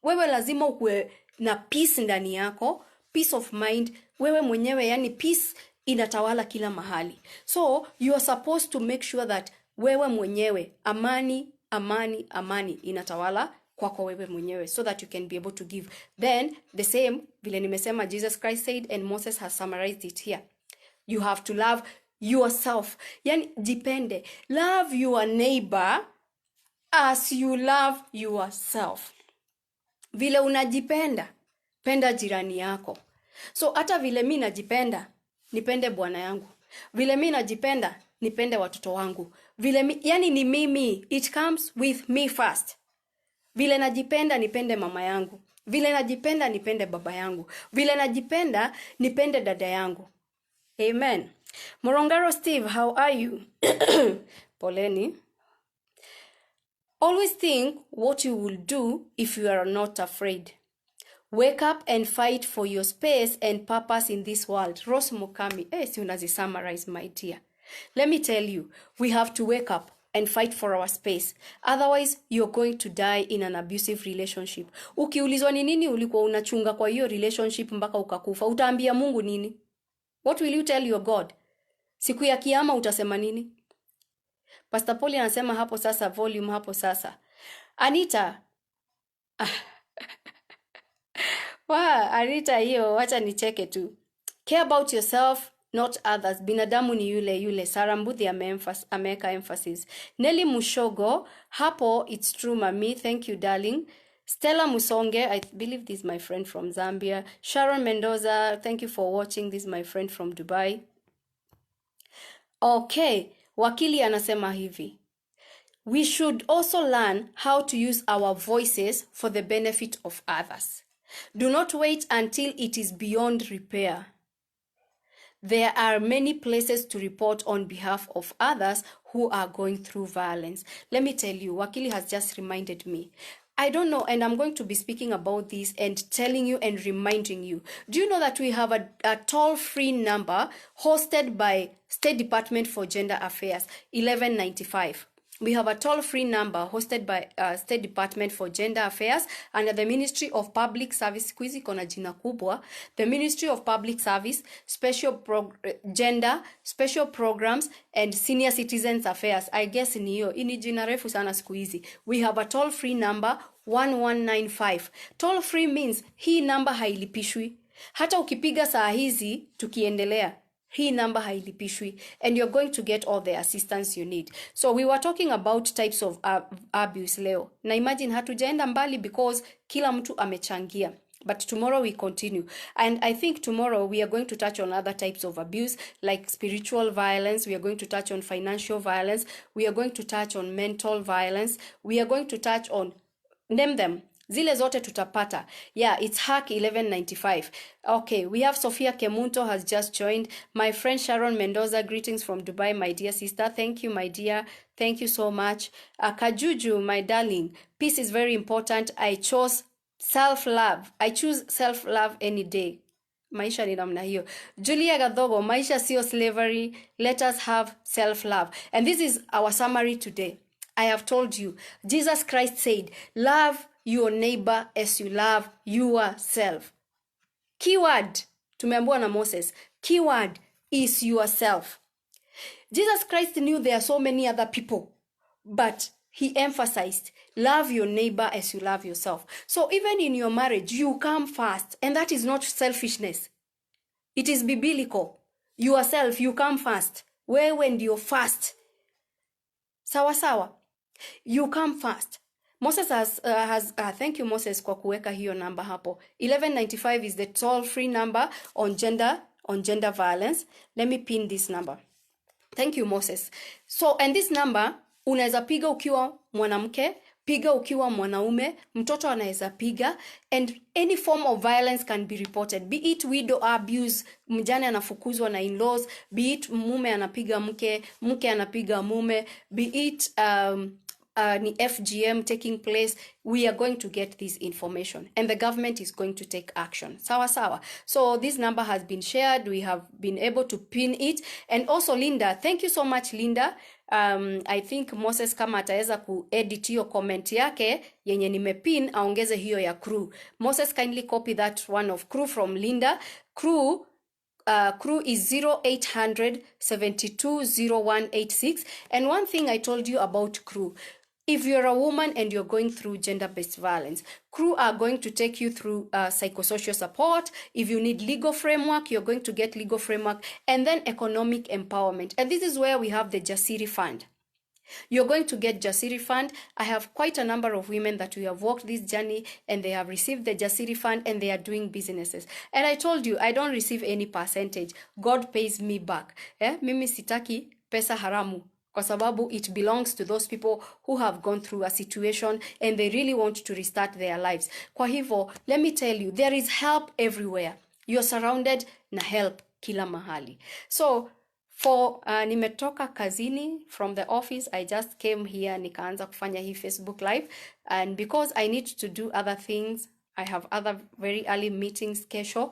Speaker 1: Wewe lazima ukue na peace ndani yako, peace of mind. Wewe mwenyewe, yani peace inatawala kila mahali. So, you are supposed to make sure that wewe mwenyewe, amani inatawala kwako wewe mwenyewe, so that you can be able to give. Then, the same, vile nimesema Jesus Christ said, and Moses has summarized it here. You have to love yourself. Yani, depende. Love your neighbor as you love yourself. Vile unajipenda, penda jirani yako. So, hata vile mimi najipenda, nipende bwana yangu. Vile mimi najipenda, nipende watoto wangu. Vile yani ni mimi. It comes with me first. Vile najipenda, nipende mama yangu. Vile najipenda, nipende baba yangu. Vile najipenda, nipende dada yangu. Amen. Morongaro Steve, how are you? Poleni. Always think what you will do if you are not afraid. Wake up and fight for your space and purpose in this world. Rose Mukami, si unazi summarize, my dear. Let me tell you, we have to wake up and fight for our space. Otherwise, you're going to die in an abusive relationship. Ukiulizwa ni nini ulikuwa unachunga kwa hiyo relationship mpaka ukakufa, utaambia Mungu nini? What will you tell your God? Siku ya kiyama utasema nini? Pastor Paul anasema hapo sasa, volume hapo sasa. Anita, Anita hiyo, wacha nicheke tu. Care about yourself, not others. Binadamu ni yule yule. Sarah Mbuthi ameweka emphasis. Nelly Mushogo, hapo, it's true, mami. Thank you, darling. Stella Musonge, I believe this is my friend from Zambia. Sharon Mendoza, thank you for watching. This is my friend from Dubai. Okay, wakili anasema hivi. We should also learn how to use our voices for the benefit of others. Do not wait until it is beyond repair. There are many places to report on behalf of others who are going through violence. Let me tell you, Wakili has just reminded me. I don't know, and I'm going to be speaking about this and telling you and reminding you. Do you know that we have a toll-free number hosted by State Department for Gender Affairs, 1195? We have a toll-free number hosted by State Department for Gender Affairs under the Ministry of Public Service, kuizi kona jina kubwa, the Ministry of Public Service, Gender, Special Programs, and Senior Citizens Affairs. I guess ni hiyo, ini jina refu sana sikuizi. We have a toll-free number 1195. Toll-free means hii number hailipishwi. Hata ukipiga saa hizi, tukiendelea. Hii number hailipishwi, and you're going to get all the assistance you need. So we were talking about types of abuse leo. Na imagine hatujaenda mbali because kila mtu amechangia. But tomorrow we continue. And I think tomorrow we are going to touch on other types of abuse, like spiritual violence. We are going to touch on financial violence. We are going to touch on mental violence. We are going to touch on, name them. Zile zote tutapata. Yeah, it's Hack 1195. Okay, we have Sophia Kemunto has just joined. My friend Sharon Mendoza, greetings from Dubai, my dear sister. Thank you, my dear. Thank you so much. Kajuju, my darling. Peace is very important. I chose self-love. I choose self-love any day. Maisha ni namna hiyo. Julia Gadhogo, maisha sio slavery. Let us have self-love. And this is our summary today. I have told you, Jesus Christ said, love your neighbor as you love yourself. Keyword, tumeambiwa na Moses, keyword is yourself. Jesus Christ knew there are so many other people, but he emphasized, love your neighbor as you love yourself. So even in your marriage, you come first, and that is not selfishness. It is biblical. Yourself, you come first. Wewe ndio first. Sawa sawa. You come first. Moses has thank you Moses kwa kuweka hiyo number hapo. 1195 is the toll-free number on gender violence. Let me pin this number. Thank you Moses. So, and this number unaweza piga ukiwa mwanamke, piga ukiwa mwanaume, mtoto anaweza piga, and any form of violence can be reported. Be it widow abuse, mjane anafukuzwa na in-laws, be it mume anapiga mke, mke anapiga mume, be it ni FGM taking place, we are going to get this information and the government is going to take action. Sawa sawa. So this number has been shared. We have been able to pin it. And also Linda, thank you so much Linda. I think Moses kama ataweza kuedit hiyo comment yake yenye nimepin aongeze hiyo ya crew. Moses kindly copy that one of crew from Linda. Crew is 0800 720186. And one thing I told you about crew, if you're a woman and you're going through gender-based violence, crew are going to take you through psychosocial support. If you need legal framework, you're going to get legal framework, and then economic empowerment. And this is where we have the Jasiri Fund. You're going to get Jasiri Fund. I have quite a number of women that we have walked this journey and they have received the Jasiri Fund and they are doing businesses. And I told you, I don't receive any percentage. God pays me back. Mimi sitaki pesa haramu. Kwa sababu it belongs to those people who have gone through a situation and they really want to restart their lives. Kwa hivyo, let me tell you, there is help everywhere. You're surrounded na help kila mahali. So, for nimetoka kazini from the office, I just came here, nikaanza kufanya hii Facebook live. And because I need to do other things, I have other very early meetings kesho.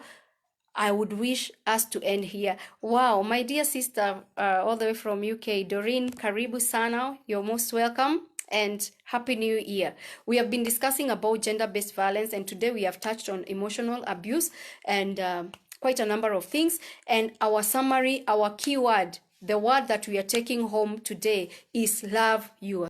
Speaker 1: I would wish us to end here. Wow, my dear sister, all the way from UK, Doreen, karibu sana. You're most welcome and happy new year. We have been discussing about gender-based violence, and today we have touched on emotional abuse and quite a number of things. And our summary, our keyword, the word that we are taking home today is love yourself.